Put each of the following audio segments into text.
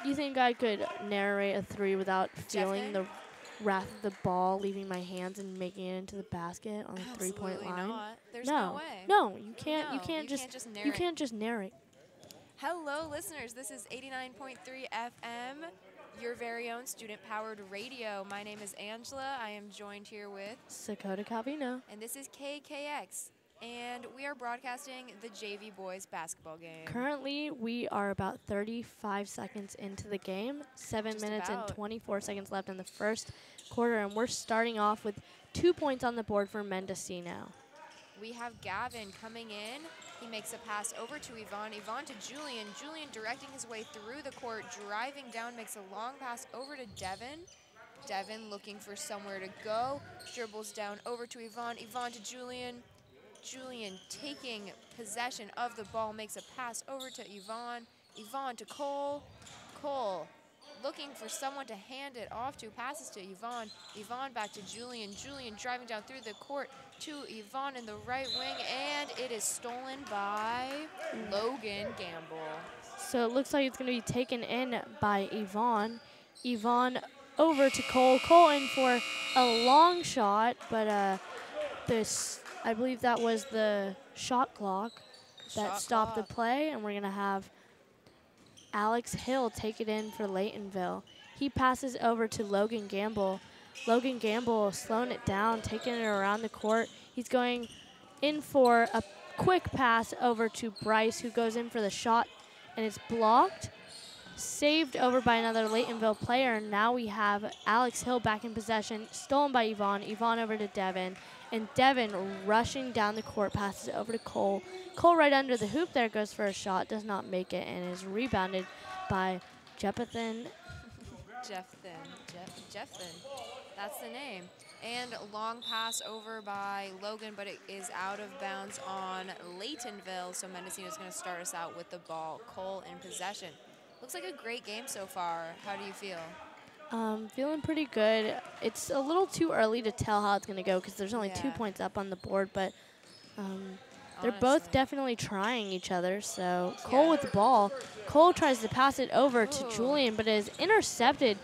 You think I could narrate a 3 without feeling the wrath of the ball leaving my hands and making it into the basket on the 3-point line? Absolutely not. There's no way. No, you can't. No, You can't just narrate. You can't just narrate. Hello, listeners. This is 89.3 FM, your very own student-powered radio. My name is Angela. I am joined here with Sakota Calvino. And this is KKX. And we are broadcasting the JV boys basketball game. Currently, we are about 35 seconds into the game. 7 minutes and 24 seconds left in the first quarter, and we're starting off with 2 points on the board for Mendocino. We have Gavin coming in. He makes a pass over to Yvonne. Yvonne to Julian. Julian directing his way through the court, driving down, makes a long pass over to Devin. Devin looking for somewhere to go. Dribbles down over to Yvonne. Yvonne to Julian. Julian taking possession of the ball, makes a pass over to Yvonne. Yvonne to Cole. Cole looking for someone to hand it off to, passes to Yvonne. Yvonne back to Julian. Julian driving down through the court to Yvonne in the right wing, and it is stolen by Logan Gamble. So it looks like it's going to be taken in by Yvonne. Yvonne over to Cole. Cole in for a long shot, but I believe that was the shot clock that stopped the play, and we're going to have Alex Hill take it in for Laytonville. He passes over to Logan Gamble. Logan Gamble slowing it down, taking it around the court. He's going in for a quick pass over to Bryce, who goes in for the shot, and it's blocked. Saved over by another Laytonville player. Now we have Alex Hill back in possession, stolen by Yvonne. Yvonne over to Devin, and Devin rushing down the court, passes it over to Cole. Cole right under the hoop there, goes for a shot, does not make it, and is rebounded by Jepathan. Jeffin. That's the name. And a long pass over by Logan, but it is out of bounds on Laytonville, so Mendocino is going to start us out with the ball. Cole in possession. Looks like a great game so far. How do you feel? Feeling pretty good. It's a little too early to tell how it's going to go because there's only 2 points up on the board, but they're both definitely trying each other. So Cole with the ball. Cole tries to pass it over to Julian, but is intercepted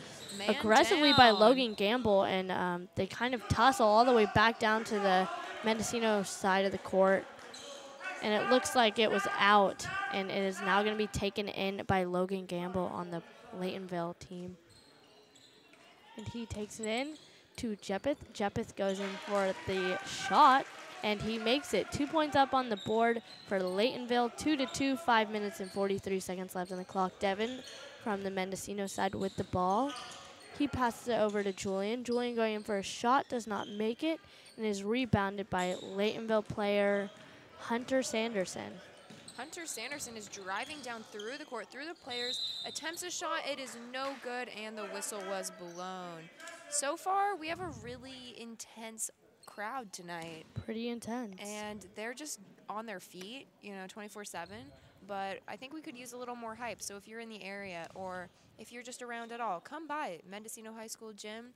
aggressively by Logan Gamble, and they kind of tussle all the way back down to the Mendocino side of the court. And it looks like it was out, and it is now going to be taken in by Logan Gamble on the Laytonville team. And he takes it in to Jepith. Jepith goes in for the shot, and he makes it. 2 points up on the board for Laytonville, 2-2, 5 minutes and 43 seconds left on the clock. Devin from the Mendocino side with the ball. He passes it over to Julian. Julian going in for a shot, does not make it, and is rebounded by Laytonville player Hunter Sanderson. Hunter Sanderson is driving down through the court, through the players, attempts a shot, it is no good, and the whistle was blown. So far, we have a really intense crowd tonight. Pretty intense. And they're just on their feet, 24/7. But I think we could use a little more hype. So if you're in the area or if you're just around at all, come by Mendocino High School Gym.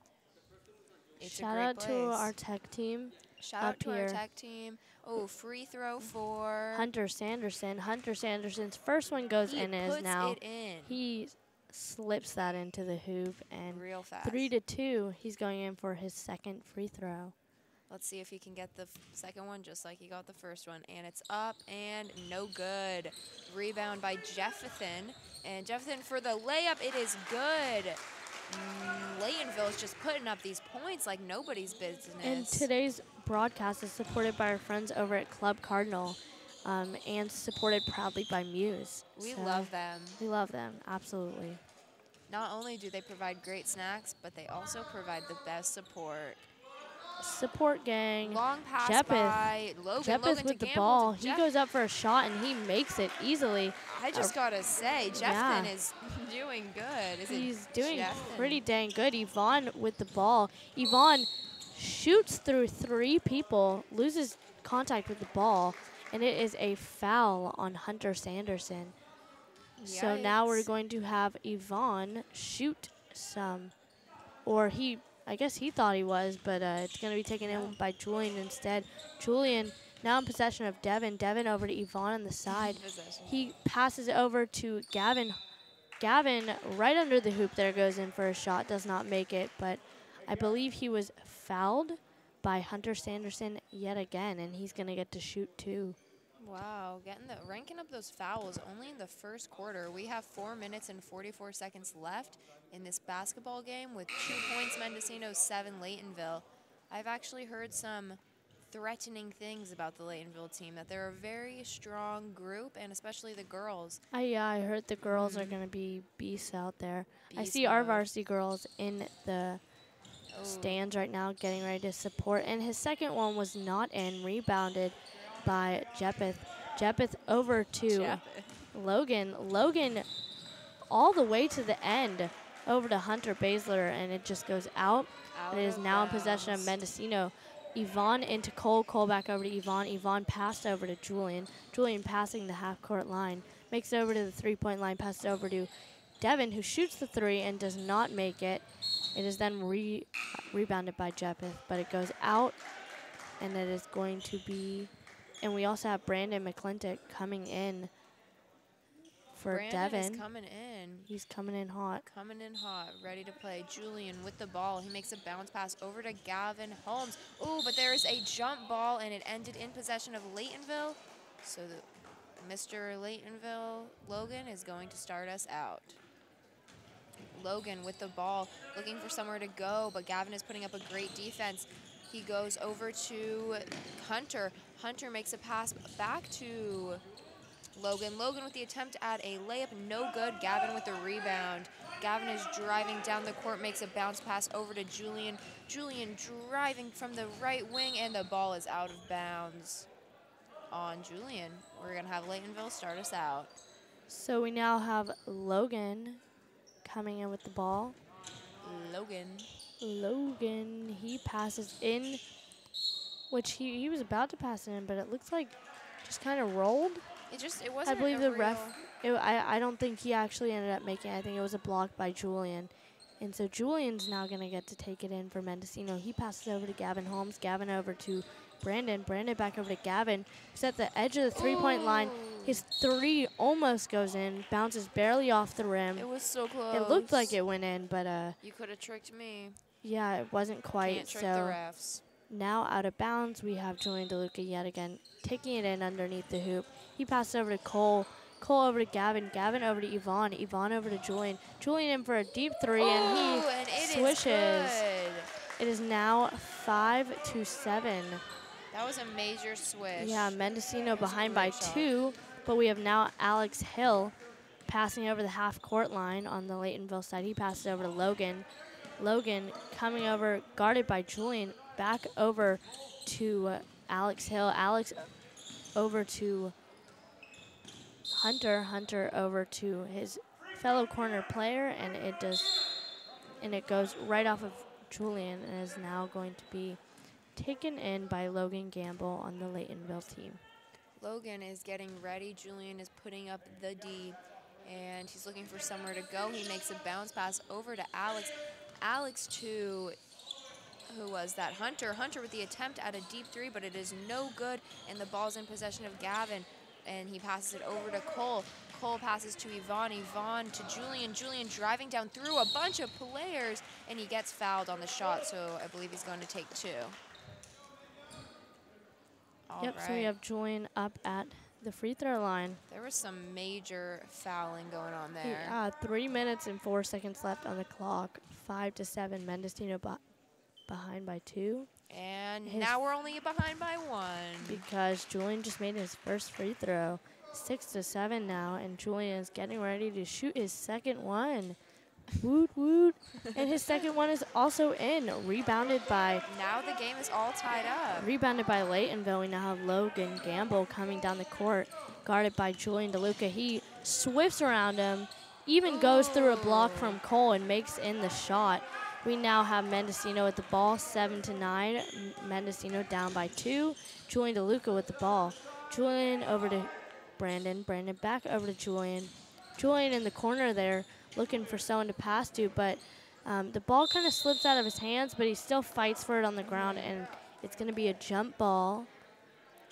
It's Shout out to our tech team. Shout out to our tech team. Oh, free throw for Hunter Sanderson. Hunter Sanderson's first one goes in and is now. He slips that into the hoop, and real fast. 3-2. He's going in for his second free throw. Let's see if he can get the second one just like he got the first one. And it's up and no good. Rebound by Jefferson. And Jefferson for the layup. It is good. Laytonville is just putting up these points like nobody's business. And today's broadcast is supported by our friends over at Club Cardinal and supported proudly by Muse. We love them. We love them, absolutely. Not only do they provide great snacks, but they also provide the best support. Support gang. Long pass by Logan. Logan with the ball. He goes up for a shot, and he makes it easily. I just got to say, Jeffton is doing good. He's doing pretty dang good. Yvonne with the ball. Yvonne shoots through 3 people, loses contact with the ball, and it is a foul on Hunter Sanderson. Yikes. So now we're going to have Yvonne shoot some, or I guess he thought he was, but it's going to be taken in by Julian instead. Julian now in possession of Devin. Devin over to Yvonne on the side. He passes it over to Gavin Gavin, right under the hoop there, goes in for a shot, does not make it, but I believe he was fouled by Hunter Sanderson yet again, and he's going to get to shoot 2. Wow, ranking up those fouls only in the first quarter. We have 4 minutes and 44 seconds left in this basketball game with 2 points Mendocino, 7 Laytonville. I've actually heard some threatening things about the Laytonville team, that they're a very strong group, and especially the girls. Yeah, I heard the girls are going to be beasts out there. I Beast see our mode. varsity girls in the stands right now getting ready to support, and his second one was not in, rebounded by Jeppeth. Jeppeth over to Logan. Logan all the way to the end over to Hunter Baszler, and it just goes out. It is now in possession of Mendocino. Yvonne into Cole. Cole back over to Yvonne. Yvonne passed over to Julian. Julian passing the half-court line. Makes it over to the three-point line. Passes over to Devin, who shoots the 3 and does not make it. It is then rebounded by Jeppeth, but it goes out, and it is going to be... And we also have Brandon McClintock coming in for Devin. Is coming in. He's coming in hot. Coming in hot, ready to play. Julian with the ball. He makes a bounce pass over to Gavin Holmes. Oh, but there is a jump ball, and it ended in possession of Laytonville. So Mr. Laytonville, Logan, is going to start us out. Logan with the ball, looking for somewhere to go, but Gavin is putting up a great defense. He goes over to Hunter. Hunter makes a pass back to Logan. Logan with the attempt at a layup, no good. Gavin with the rebound. Gavin is driving down the court, makes a bounce pass over to Julian. Julian driving from the right wing, and the ball is out of bounds on Julian. We're going to have Laytonville start us out. So we now have Logan coming in with the ball. Logan, he passes in, which he was about to pass in, but it looks like just kind of rolled. It wasn't. I believe the ref. I don't think he actually ended up making it. I think it was a block by Julian, and so Julian's now gonna get to take it in for Mendocino. He passes over to Gavin Holmes. Gavin over to Brandon. Brandon back over to Gavin. He's at the edge of the three-point line. His 3 almost goes in, bounces barely off the rim. It was so close. It looked like it went in, but you could have tricked me. Yeah, it wasn't quite. Can't trick the refs. Now out of bounds, we have Julian DeLuca yet again, taking it in underneath the hoop. He passes over to Cole. Cole over to Gavin. Gavin over to Yvonne. Yvonne over to Julian. Julian in for a deep 3, and he swishes. It is now 5-7. That was a major swish. Yeah, Mendocino behind by 2, but we have now Alex Hill passing over the half-court line on the Laytonville side. He passes over to Logan. Logan coming over, guarded by Julian, back over to Alex Hill. Alex over to Hunter. Hunter over to his fellow corner player, and it goes right off of Julian, and is now going to be taken in by Logan Gamble on the Laytonville team. Logan is getting ready. Julian is putting up the D, and he's looking for somewhere to go. He makes a bounce pass over to Alex. Alex to, who was that? Hunter. Hunter with the attempt at a deep 3, but it is no good, and the ball's in possession of Gavin, and he passes it over to Cole. Cole passes to Yvonne. Yvonne to Julian. Julian driving down through a bunch of players, and he gets fouled on the shot, so I believe he's going to take 2. So we have Julian up at the free throw line. There was some major fouling going on there. Yeah, 3 minutes and 4 seconds left on the clock. 5-7, Mendocino behind by 2. And now we're only behind by 1. Because Julian just made his first free throw. 6-7 now, and Julian is getting ready to shoot his second one. Woot, woot. And his second one is also in. Rebounded by... Now the game is all tied up. Rebounded by Laytonville. We now have Logan Gamble coming down the court, guarded by Julian DeLuca. He swifts around him, even goes through a block from Cole and makes in the shot. We now have Mendocino with the ball, 7-9. Mendocino down by 2. Julian DeLuca with the ball. Julian over to Brandon. Brandon back over to Julian. Julian in the corner there, looking for someone to pass to, but the ball kind of slips out of his hands, but he still fights for it on the ground, and it's going to be a jump ball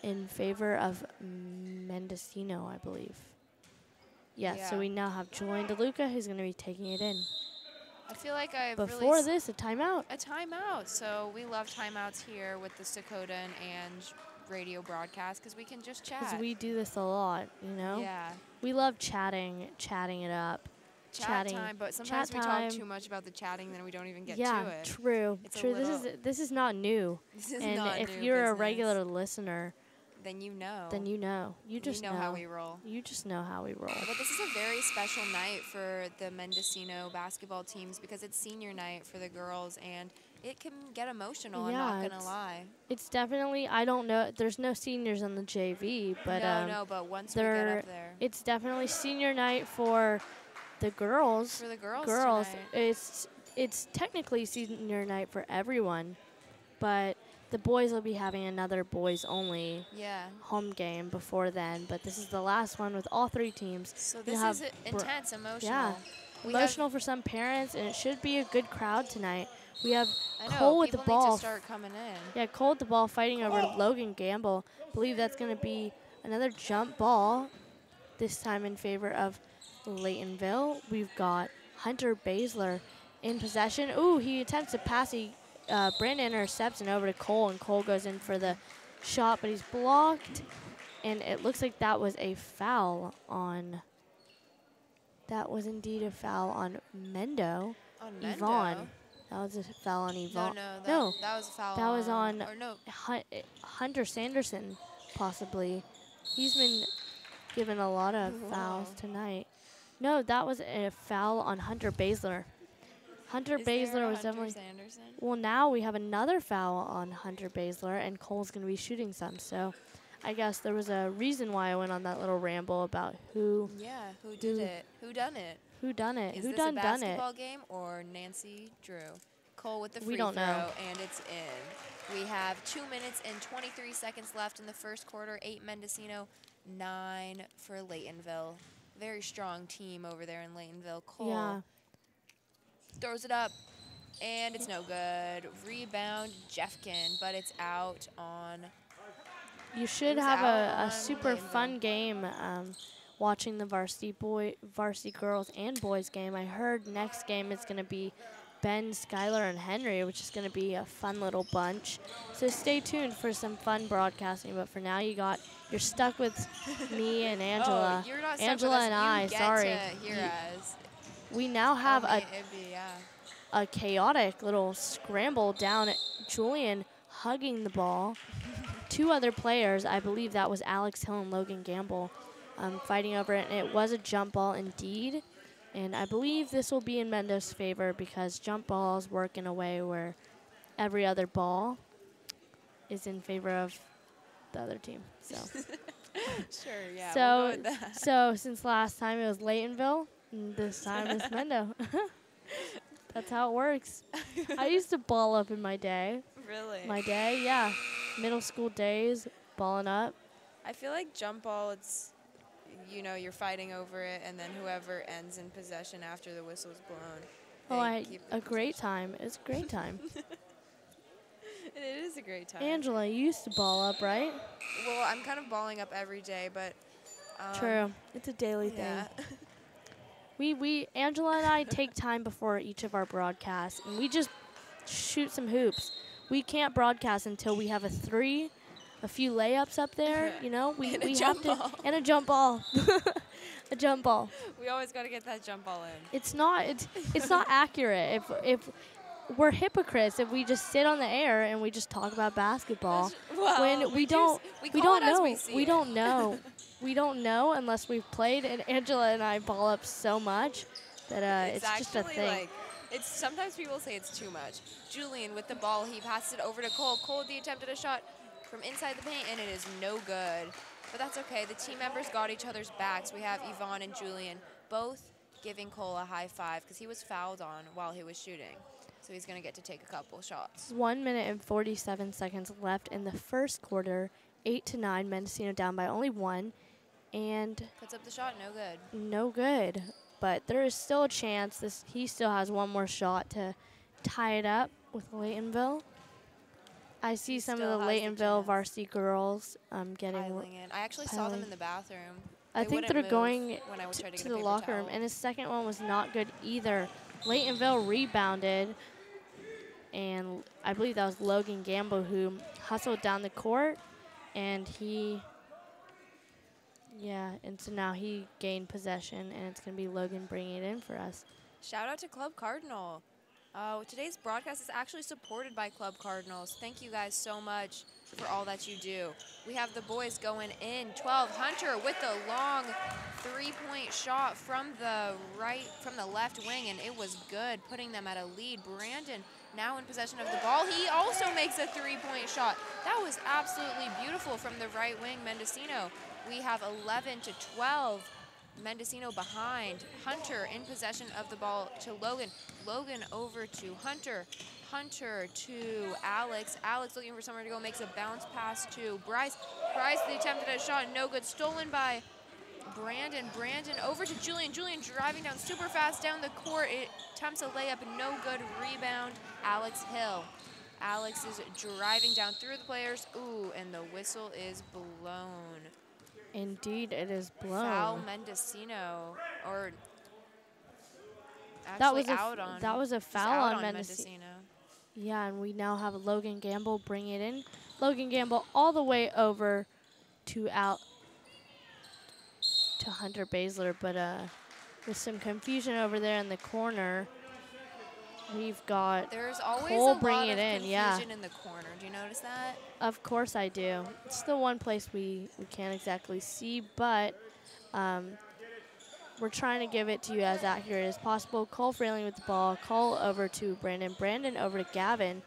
in favor of Mendocino, I believe. Yes, so we now have Julian DeLuca who's going to be taking it in. I feel like I've Before this, a timeout. A timeout. So we love timeouts here with the Dakotan and radio broadcast because we can just chat. Because we do this a lot, you know? Yeah. We love chatting it up. Chatting time, but sometimes we talk too much about the chatting, then we don't even get to it. Yeah, true. This is not new. This is and not if new you're business. a regular listener, then you know. You just know how we roll. You just know how we roll. But this is a very special night for the Mendocino basketball teams because it's senior night for the girls, and it can get emotional, I'm not going to lie. It's definitely, I don't know, there's no seniors on the JV, but but once we get up there. It's definitely senior night for the girls. For the girls tonight. It's technically senior night for everyone, but the boys will be having another boys only home game before then, but this is the last one with all 3 teams. So this is intense, emotional. Yeah, emotional for some parents, and it should be a good crowd tonight. We have Cole with the ball. Need to start coming in. Yeah, Cole with the ball fighting over Logan Gamble. I believe that's going to be another jump ball, this time in favor of Laytonville. We've got Hunter Baszler in possession. Ooh, he attempts to pass. Brandon intercepts and over to Cole, and Cole goes in for the shot, but he's blocked. And it looks like that was a foul on. That was indeed a foul on Mendo. On Mendo? Yvonne. That was a foul on Yvonne. No, that was a foul. That was on Hunter Sanderson, possibly. He's been given a lot of fouls tonight. No, that was a foul on Hunter Baszler. Hunter Baszler was definitely. Sanderson? Well, now we have another foul on Hunter Baszler, and Cole's going to be shooting some. So I guess there was a reason why I went on that little ramble about who. Yeah, who did it? Who done it? Who done it? Is who this done a done it? basketball game or Nancy Drew? Cole with the free we don't throw, know. And it's in. We have 2 minutes and 23 seconds left in the first quarter. 8 Mendocino, 9 for Laytonville. Very strong team over there in Laytonville. Cole throws it up, and it's no good. Rebound, Jeffkin, but it's out on. You should have a super fun game watching the varsity girls and boys game. I heard next game is going to be Ben, Skylar, and Henry, which is going to be a fun little bunch. So stay tuned for some fun broadcasting. But for now, you're stuck with me and Angela. Oh, you're not stuck Angela with us. and I. You get Sorry. To hear us. We now have a chaotic little scramble down at Julian hugging the ball. 2 other players, I believe that was Alex Hill and Logan Gamble, fighting over it. And it was a jump ball indeed. And I believe this will be in Mendo's favor because jump balls work in a way where every other ball is in favor of the other team. So, sure, yeah. So, we'll go with that. So since last time it was Laytonville, this time it's Mendo. That's how it works. I used to ball up in my day. Really? My day, yeah. Middle school days, balling up. I feel like jump ball, it's, you're fighting over it, and then whoever ends in possession after the whistle's blown. A great time. It's a great time. It is a great time. Angela, you used to ball up, right? Well, I'm kind of balling up every day, but. True. It's a daily thing. Angela and I take time before each of our broadcasts, and we just shoot some hoops. We can't broadcast until we have a few layups up there, we and a jump ball. And a jump ball. A jump ball. We always got to get that jump ball in. It's not accurate if we're hypocrites if we just sit on the air and we just talk about basketball when we don't know. We don't know unless we've played, and Angela and I ball up so much that it's just a thing. Sometimes people say it's too much. Julian with the ball, he passes it over to Cole. Cole with the attempt at a shot from inside the paint, and it is no good. But that's okay. The team members got each other's backs. We have Yvonne and Julian both giving Cole a high five because he was fouled on while he was shooting. So he's going to get to take a couple shots. 1 minute and 47 seconds left in the first quarter. 8-9, Mendocino down by only 1. And puts up the shot, no good. No good. But there is still a chance. He still has one more shot to tie it up with Laytonville. I see some of the Laytonville varsity girls getting piling in. I actually saw them in the bathroom. I think they're going when I would try to get the a paper locker room, towel. and his second one was not good either. Laytonville rebounded, and I believe that was Logan Gamble who hustled down the court, and and so now he gained possession, and it's going to be Logan bringing it in for us. Shout out to Club Cardinal. Today's broadcast is actually supported by Club Cardinals. Thank you guys so much for all that you do. We have the boys going in. 12, Hunter with the long three-point shot from the left wing, and it was good, putting them at a lead. Brandon now in possession of the ball. He also makes a three-point shot. That was absolutely beautiful from the right wing, Mendocino. We have 11 to 12. Mendocino behind. Hunter in possession of the ball to Logan. Logan over to Hunter. Hunter to Alex. Alex looking for somewhere to go, makes a bounce pass to Bryce. Bryce, the attempt at a shot, no good. Stolen by Brandon. Brandon over to Julian. Julian driving down super fast down the court. It attempts a layup, no good. Rebound, Alex Hill. Alex is driving down through the players. Ooh, and the whistle is blown. Indeed, it is blown. Foul Mendocino, or actually that was a foul on Mendocino. Yeah, and we now have Logan Gamble bring it in. Logan Gamble all the way over to Hunter Baszler, but with some confusion over there in the corner. We've got There's always Cole a lot bringing of it in, confusion in the corner. Do you notice that? Of course I do. It's the one place we can't exactly see, but we're trying to give it to you as accurate as possible. Cole Freeling with the ball. Cole over to Brandon. Brandon over to Gavin.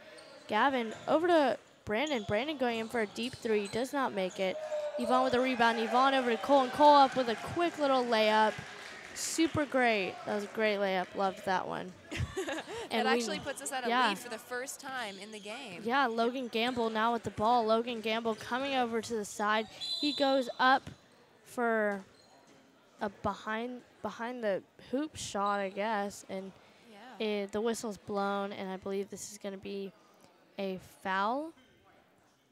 Gavin over to Brandon. Brandon going in for a deep three. Does not make it. Yvonne with a rebound. Yvonne over to Cole, and Cole up with a quick little layup. Super great. That was a great layup. Loved that one. That actually puts us at a lead for the first time in the game. Yeah, Logan Gamble now with the ball. Logan Gamble coming over to the side. He goes up for a behind the hoop shot, I guess, and the whistle's blown, and I believe this is going to be a foul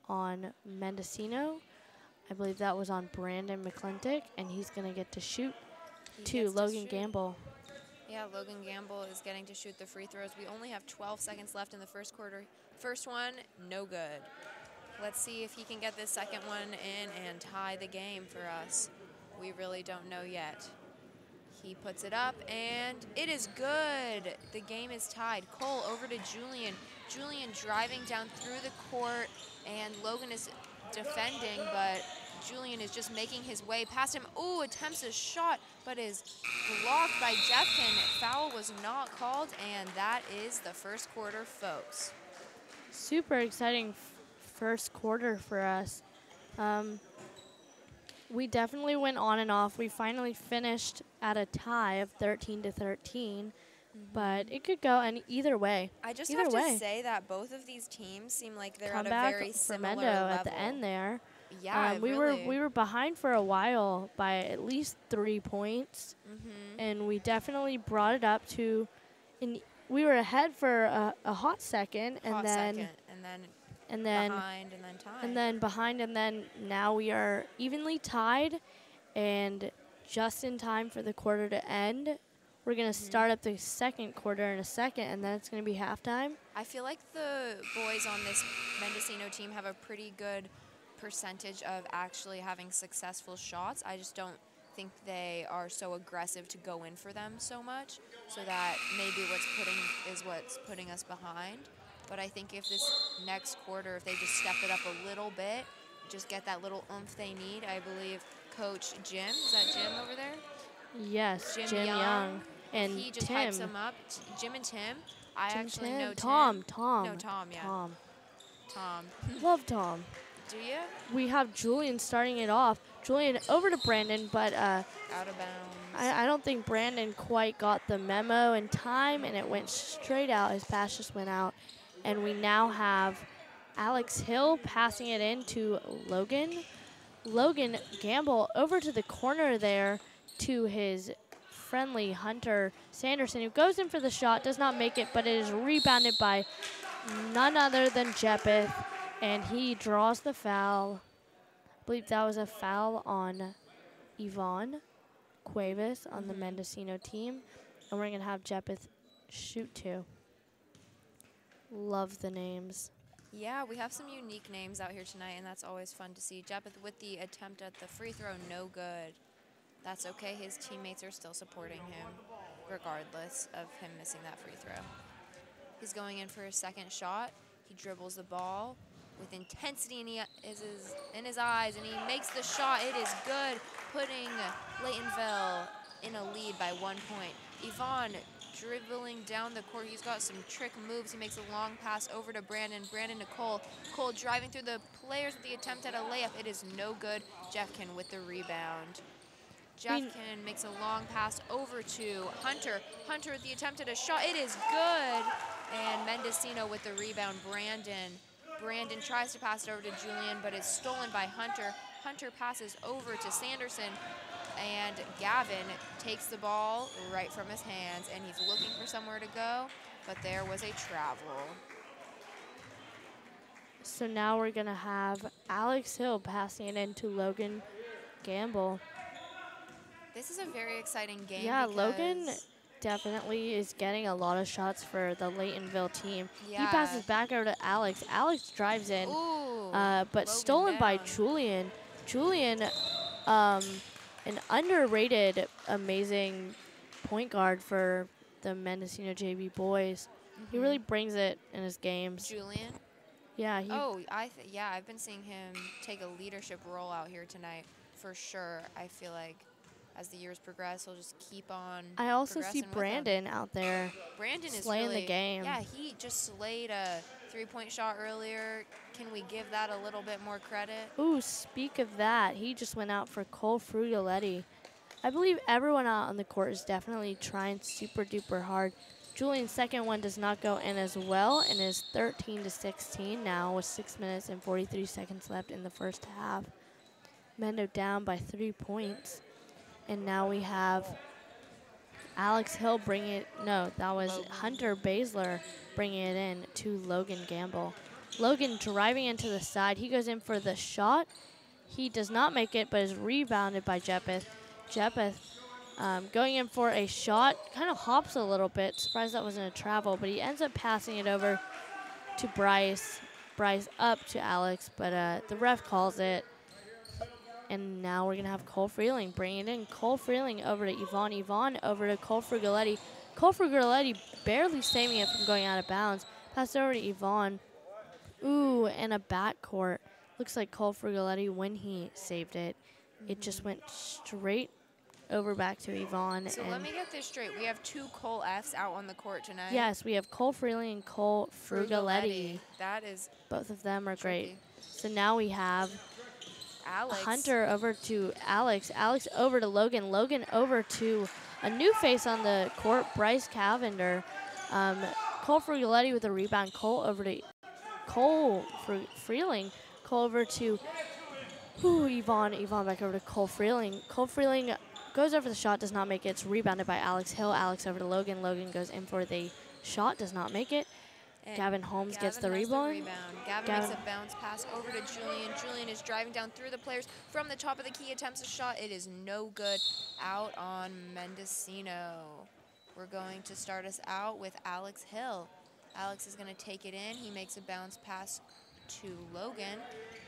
on Mendocino. I believe that was on Brandon McClintock, and he's going to get to shoot to Logan Gamble. Yeah, Logan Gamble is getting to shoot the free throws. We only have 12 seconds left in the first quarter. First one, no good. Let's see if he can get this second one in and tie the game for us. We really don't know yet. He puts it up, and it is good. The game is tied. Cole over to Julian. Julian driving down through the court, and Logan is defending, but Julian is just making his way past him. Ooh, attempts a shot, but is blocked by Jeffkin. Foul was not called, and that is the first quarter, folks. Super exciting first quarter for us. We definitely went on and off. We finally finished at a tie of 13 to 13, but it could go either way. I just have to say that both of these teams seem like they're at a very similar level. at the end there. Yeah, we were behind for a while by at least 3 points, and we definitely brought it up to. We were ahead for a hot second, and then behind, and then tied. And then behind, and then now we are evenly tied, and just in time for the quarter to end. We're going to start up the second quarter in a second, and then it's going to be halftime. I feel like the boys on this Mendocino team have a pretty good percentage of actually having successful shots. I just don't think they are so aggressive to go in for them so much, so that maybe what's putting us behind. But I think if this next quarter, if they just step it up a little bit, just get that little oomph they need, I believe Coach Jim, is that Jim over there? Yes, Jim Young. And he just Tim. hypes them up. Jim and Tim. I actually know Tom. Tim. Tom. No, Tom, yeah. Tom. Love Tom. Do you? We have Julian starting it off. Julian over to Brandon, but out of bounds. I don't think Brandon quite got the memo in time, and it went straight out. His pass just went out. And we now have Alex Hill passing it in to Logan. Logan Gamble over to the corner there to his friendly Hunter Sanderson, who goes in for the shot, does not make it, but it is rebounded by none other than Jeppeth, and he draws the foul. I believe that was a foul on Yvonne Cuevas on the Mendocino team. And we're going to have Jepith shoot too. Love the names. Yeah, we have some unique names out here tonight, and that's always fun to see. Jepith with the attempt at the free throw, no good. That's okay. His teammates are still supporting him, regardless of him missing that free throw. He's going in for his second shot. He dribbles the ball with intensity in his eyes, and he makes the shot. It is good, putting Laytonville in a lead by 1 point. Yvonne dribbling down the court. He's got some trick moves. He makes a long pass over to Brandon. Brandon to Cole. Cole driving through the players with the attempt at a layup. It is no good. Jeffkin with the rebound. Jeffkin makes a long pass over to Hunter. Hunter with the attempt at a shot. It is good. And Mendocino with the rebound. Brandon tries to pass it over to Julian, but it's stolen by Hunter. Hunter passes over to Sanderson. And Gavin takes the ball right from his hands, and he's looking for somewhere to go, but there was a travel. So now we're going to have Alex Hill passing it into Logan Gamble. This is a very exciting game. Yeah, Logan definitely is getting a lot of shots for the Laytonville team. Yeah. He passes back over to Alex. Alex drives in, but Logan stolen down by Julian. Julian, an underrated, amazing point guard for the Mendocino JV boys. He really brings it in his games. Julian? Yeah. I've been seeing him take a leadership role out here tonight for sure. I feel like as the years progress, he'll just keep on. I also see Brandon out there. Brandon is slaying really, the game. Yeah, he just slayed a three-point shot earlier. Can we give that a little bit more credit? Ooh, speak of that, he just went out for Cole Frugoletti. I believe everyone out on the court is definitely trying super duper hard. Julian's second one does not go in as well and is 13-16 now with 6 minutes and 43 seconds left in the first half. Mendo down by 3 points. And now we have Alex Hill bringing it, no, that was Hunter Baszler bringing it in to Logan Gamble. Logan driving into the side. He goes in for the shot. He does not make it, but is rebounded by Jepith. Jepith going in for a shot, kind of hops a little bit. Surprised that wasn't a travel, but he ends up passing it over to Bryce. Bryce up to Alex, but the ref calls it. And now we're going to have Cole Freeling bring it in. Cole Freeling over to Yvonne. Yvonne over to Cole Frugoletti. Cole Frugoletti barely saving it from going out of bounds. Passed over to Yvonne. Ooh, and a backcourt. Looks like Cole Frugoletti, when he saved it, it just went straight over back to Yvonne. So let me get this straight. We have 2 Cole Fs out on the court tonight. Yes, we have Cole Freeling and Cole Frugoletti. That is both of them are tricky. great. So now we have Alex. Hunter over to Alex. Alex over to Logan. Logan over to a new face on the court, Bryce Cavender. Cole Frugoletti with a rebound. Cole over to Freeling. Cole over to Yvonne. Yvonne back over to Cole Freeling. Cole Freeling goes over the shot, does not make it. It's rebounded by Alex Hill. Alex over to Logan. Logan goes in for the shot, does not make it. And Gavin Holmes gets the rebound. Gavin makes a bounce pass over to Julian. Julian is driving down through the players from the top of the key, attempts a shot. It is no good. Out on Mendocino. We're going to start us out with Alex Hill. Alex is going to take it in. He makes a bounce pass to Logan.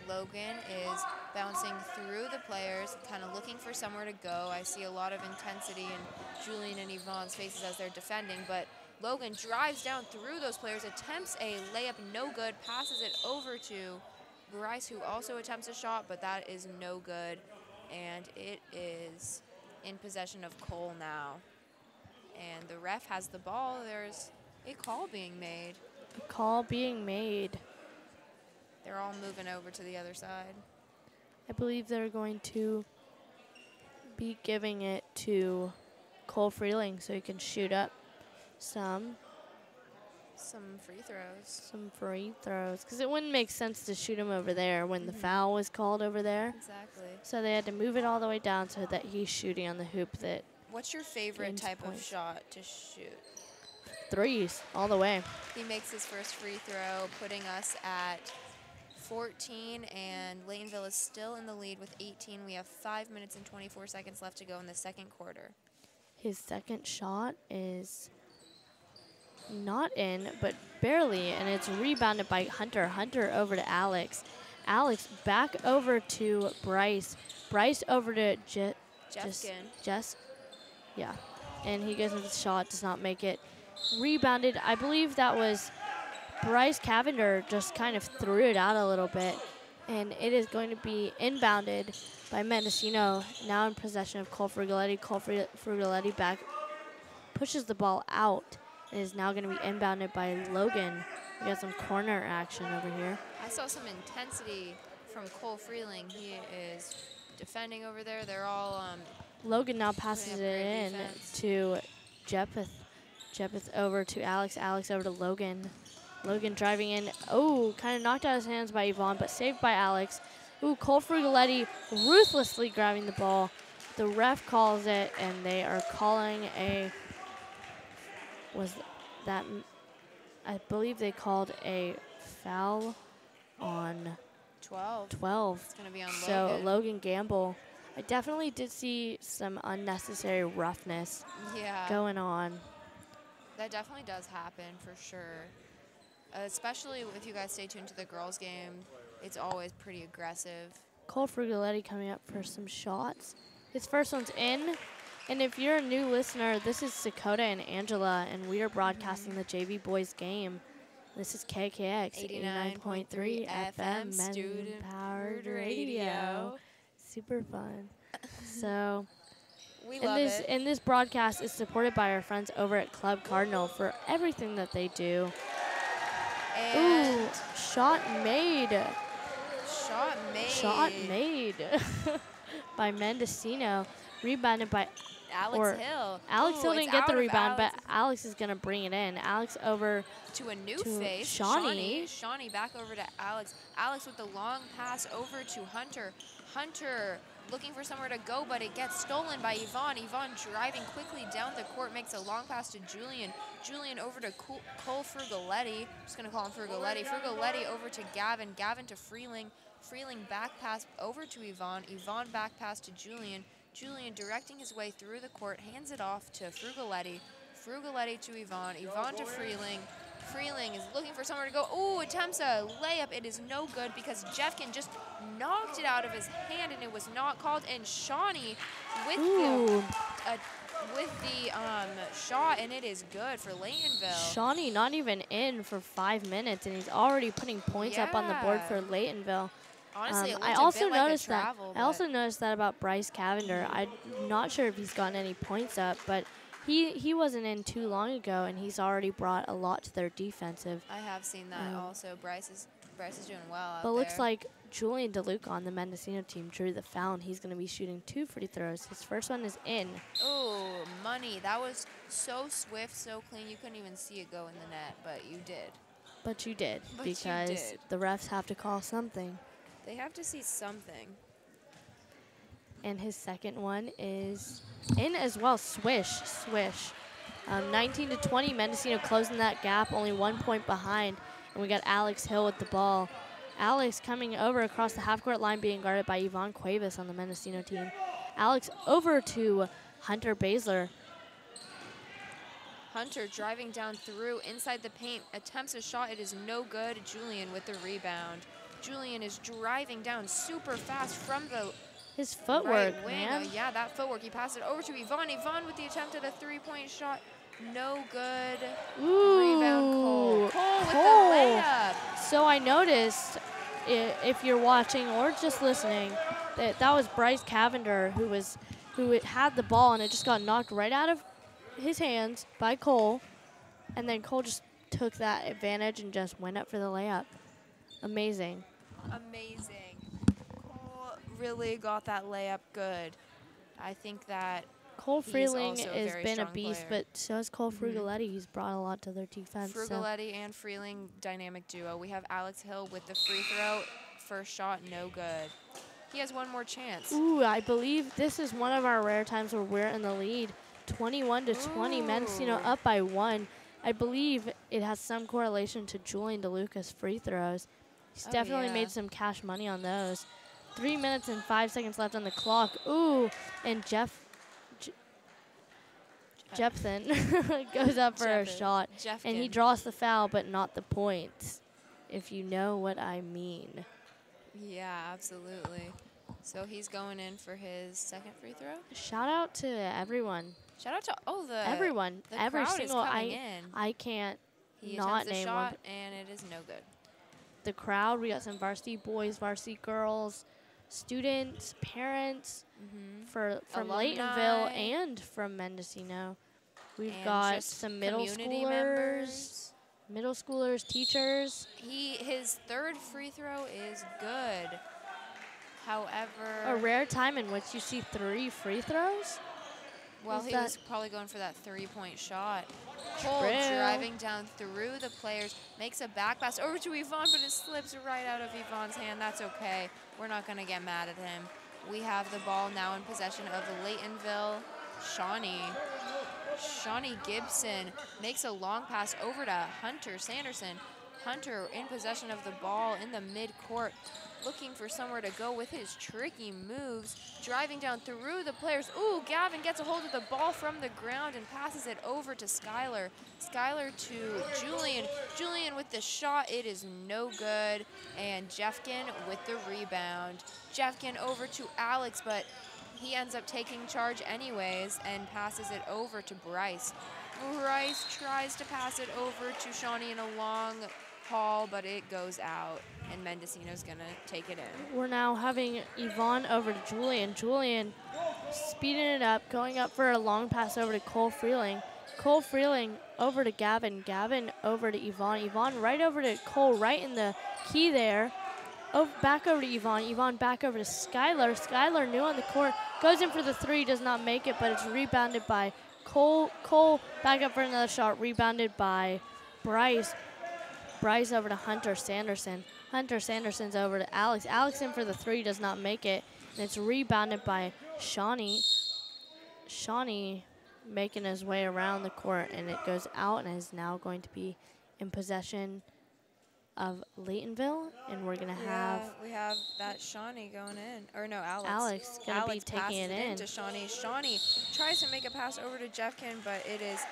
Logan is bouncing through the players, kind of looking for somewhere to go. I see a lot of intensity in Julian and Yvonne's faces as they're defending, but Logan drives down through those players, attempts a layup, no good, passes it over to Bryce, who also attempts a shot, but that is no good. And it is in possession of Cole now. And the ref has the ball. There's a call being made. A call being made. They're all moving over to the other side. I believe they're going to be giving it to Cole Freeling so he can shoot up some free throws. Some free throws. Because it wouldn't make sense to shoot him over there when the foul was called over there. Exactly. So they had to move it all the way down so that he's shooting on the hoop that. What's your favorite type of shot to shoot? Threes, all the way. He makes his first free throw, putting us at 14, and Laytonville is still in the lead with 18. We have 5 minutes and 24 seconds left to go in the second quarter. His second shot is not in, but barely, and it's rebounded by Hunter. Hunter over to Alex. Alex back over to Bryce. Bryce over to Jess. Yeah. And he goes with the shot, does not make it. Rebounded. I believe that was Bryce Cavender just kind of threw it out a little bit. And it is going to be inbounded by Mendocino. Now in possession of Cole Frugaletti. Cole Frugaletti back pushes the ball out. It is now going to be inbounded by Logan. We got some corner action over here. I saw some intensity from Cole Freeling. He is defending over there. They're all Logan now passes it in to Jeppeth. Jeppeth over to Alex. Alex over to Logan. Logan driving in. Oh, kind of knocked out of his hands by Yvonne, but saved by Alex. Ooh, Cole Frugaletti ruthlessly grabbing the ball. The ref calls it, and they are calling a... I believe they called a foul on 12. It's going to be on Logan. So Logan Gamble. I definitely did see some unnecessary roughness going on. That definitely does happen for sure. Especially if you guys stay tuned to the girls' game, it's always pretty aggressive. Cole Frugaletti coming up for some shots. His first one's in. And if you're a new listener, this is Dakota and Angela, and we are broadcasting the JV boys game. This is KKX 89.3 FM student-powered radio. Super fun. So, we love it. And this broadcast is supported by our friends over at Club Cardinal for everything that they do. And ooh, shot made. Shot made by Mendocino. Rebounded by Alex Hill. Alex Hill didn't get the rebound, but Alex is going to bring it in. Alex over to a new face. Shawnee. Shawnee back over to Alex. Alex with the long pass over to Hunter. Hunter looking for somewhere to go, but it gets stolen by Yvonne. Yvonne driving quickly down the court, makes a long pass to Julian. Julian over to Cole Frugaletti. Just going to call him Frugaletti. Frugaletti over to Gavin. Gavin to Freeling. Freeling back pass over to Yvonne. Yvonne back pass to Julian. Julian directing his way through the court, hands it off to Frugaletti. Frugaletti to Yvonne. Yvonne to Freeling. Freeling is looking for somewhere to go. Ooh, attempts a layup. It is no good because Jeffkin just knocked it out of his hand and it was not called. And Shawnee with the shot, and it is good for Laytonville. Shawnee not even in for 5 minutes, and he's already putting points up on the board for Laytonville. Honestly, I also noticed that about Bryce Cavender. I'm not sure if he's gotten any points up, but he wasn't in too long ago, and he's already brought a lot to their defensive. I have seen that also. Bryce is doing well out there. But looks there. like Julian DeLuca on the Mendocino team drew the foul, and he's going to be shooting 2 free throws. His first one is in. Oh, money. That was so swift, so clean. You couldn't even see it go in the net, but you did. But you did, because the refs have to call something. They have to see something. And his second one is in as well. Swish. 19-20, Mendocino closing that gap, only 1 point behind. And we got Alex Hill with the ball. Alex coming over across the half-court line, being guarded by Yvonne Cuevas on the Mendocino team. Alex over to Hunter Baszler. Hunter driving down through inside the paint, attempts a shot. It is no good. Julian with the rebound. Julian is driving down super fast from his footwork, right wing. man. Yeah, that footwork. He passed it over to Yvonne. Yvonne with the attempt at a three-point shot. No good. Ooh. Rebound, Cole. Cole with the layup. So I noticed, if you're watching or just listening, that was Bryce Cavender who had the ball, and it just got knocked right out of his hands by Cole. And then Cole just took that advantage and just went up for the layup. Amazing. Cole really got that layup good. I think that Cole Freeling has been a beast, player. But so has Cole Frugaletti. He's brought a lot to their defense. Frugaletti and Freeling, dynamic duo. We have Alex Hill with the free throw. First shot, no good. He has one more chance. Ooh, I believe this is one of our rare times where we're in the lead. 21-20, Mendocino up by 1. I believe it has some correlation to Julian DeLuca's free throws. He's definitely made some cash money on those. 3 minutes and 5 seconds left on the clock. Ooh, and Jepson goes up for a shot. And he draws the foul, but not the points, if you know what I mean. Yeah, absolutely. So he's going in for his second free throw. Shout out to everyone. Shout out to everyone. Every single I can't not name the shot, one. and it is no good. The crowd, we got some varsity boys, varsity girls, students, parents from Laytonville and from Mendocino. We've got some middle schoolers, teachers. His third free throw is good. However, a rare time in which you see 3 free throws. Well, he was probably going for that 3-point shot. Cole driving down through the players, makes a back pass over to Yvonne, but it slips right out of Yvonne's hand. That's okay. We're not going to get mad at him. We have the ball now in possession of Laytonville. Shawnee Gibson makes a long pass over to Hunter Sanderson. Hunter in possession of the ball in the midcourt, looking for somewhere to go with his tricky moves, driving down through the players. Ooh, Gavin gets a hold of the ball from the ground and passes it over to Skylar. Skylar to Julian. Julian with the shot, it is no good. And Jeffkin with the rebound. Jeffkin over to Alex, but he ends up taking charge anyways and passes it over to Bryce. Bryce tries to pass it over to Shawnee in a long haul, but it goes out, and Mendocino's going to take it in. We're now having Yvonne over to Julian. Julian speeding it up, going up for a long pass over to Cole Freeling. Cole Freeling over to Gavin. Gavin over to Yvonne. Yvonne right over to Cole, right in the key there. Back over to Yvonne. Yvonne back over to Skylar. Skylar new on the court. Goes in for the 3, does not make it, but it's rebounded by Cole. Cole back up for another shot, rebounded by Bryce. Bryce over to Hunter Sanderson. Hunter Sanderson's over to Alex. Alex in for the 3, does not make it. And it's rebounded by Shawnee. Shawnee making his way around the court, and it goes out and is now going to be in possession of Laytonville. And we're going to we have that Shawnee going in. Or no, Alex. Alex going to be taking it in. To Shawnee. Shawnee tries to make a pass over to Jeffkin, but it is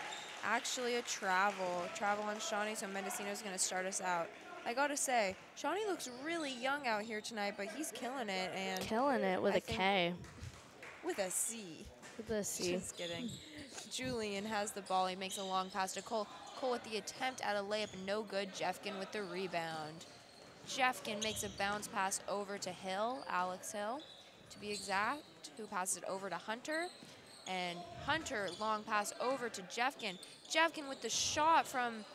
actually a travel on Shawnee, so Mendocino's going to start us out. I got to say, Shawnee looks really young out here tonight, but he's killing it. And killing it with a K. With a C. With a C. Just kidding. Julian has the ball. He makes a long pass to Cole. Cole with the attempt at a layup, no good. Jeffkin with the rebound. Jeffkin makes a bounce pass over to Hill, Alex Hill, to be exact, who passes it over to Hunter. And Hunter, long pass over to Jeffkin. Jeffkin with the shot from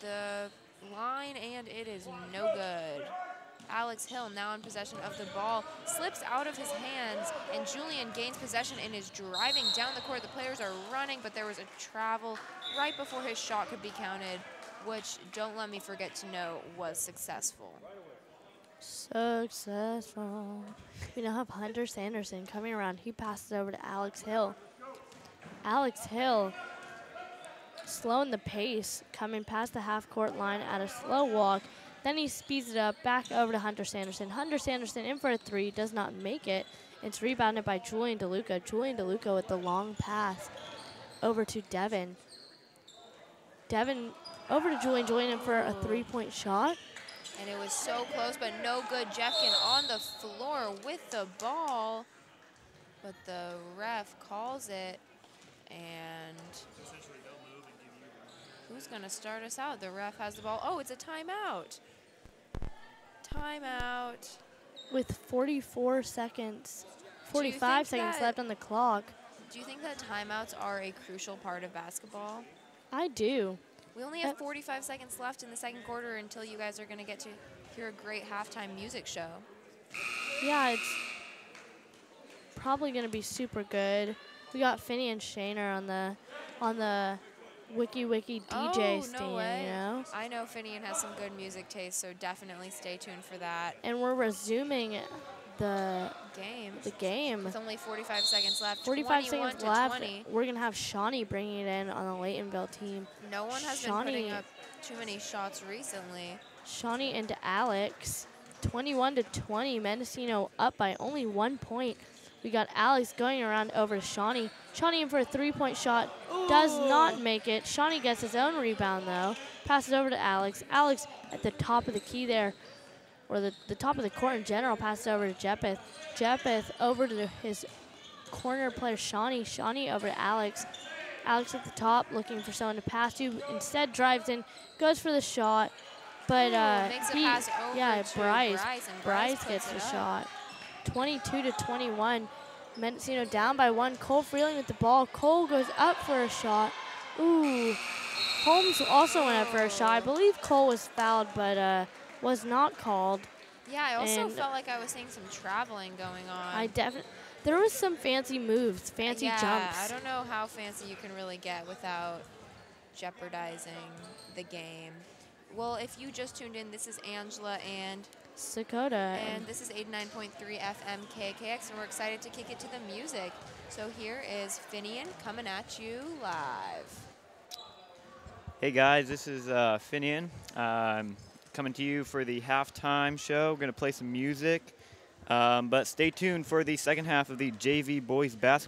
the line, and it is no good. Alex Hill now in possession of the ball, slips out of his hands, and Julian gains possession and is driving down the court. The players are running, but there was a travel right before his shot could be counted, which, don't let me forget to note, was successful. Successful. We now have Hunter Sanderson coming around. He passes over to Alex Hill. Alex Hill slowing the pace, coming past the half-court line at a slow walk. Then he speeds it up, back over to Hunter Sanderson. Hunter Sanderson in for a 3, does not make it. It's rebounded by Julian DeLuca. Julian DeLuca with the long pass over to Devin. Devin over to Julian. Julian in for a 3-point shot. And it was so close, but no good. Jeffkin on the floor with the ball, but the ref calls it, and who's going to start us out? The ref has the ball. Oh, it's a timeout. Timeout. With 45 seconds left on the clock. Do you think that timeouts are a crucial part of basketball? I do. We only have 45 seconds left in the second quarter until you guys are going to get to hear a great halftime music show. Yeah, it's probably going to be super good. We got Finney and Shaner on the Wiki DJ stand, no way. You know? I know Finian has some good music taste, so definitely stay tuned for that. And we're resuming the game. With only 45 seconds left. 45 seconds left. 20. We're going to have Shawnee bringing it in on the Laytonville team. No one has been putting up too many shots recently. Shawnee into Alex. 21-20. Mendocino up by only 1 point. We got Alex going around over to Shawnee. Shawnee in for a 3-point shot. Does not make it. Shawnee gets his own rebound, though. Passes over to Alex. Alex at the top of the key there, or the top of the court in general, passes over to Jeppeth. Jeppeth over to his corner player, Shawnee. Shawnee over to Alex. Alex at the top looking for someone to pass to. Instead drives in, goes for the shot. But makes a pass over to Bryce gets the shot. 22-21. Mendocino down by 1. Cole Freeling with the ball. Cole goes up for a shot. Ooh. Holmes also went up for a shot. I believe Cole was fouled, but was not called. Yeah, I also felt like I was seeing some traveling going on. There was some fancy moves, fancy jumps. I don't know how fancy you can really get without jeopardizing the game. Well, if you just tuned in, this is Angela and Sakota. And this is 89.3 FM KKX, and we're excited to kick it to the music. So here is Finian coming at you live. Hey guys, this is Finian. I'm coming to you for the halftime show. We're going to play some music, but stay tuned for the second half of the JV boys basketball.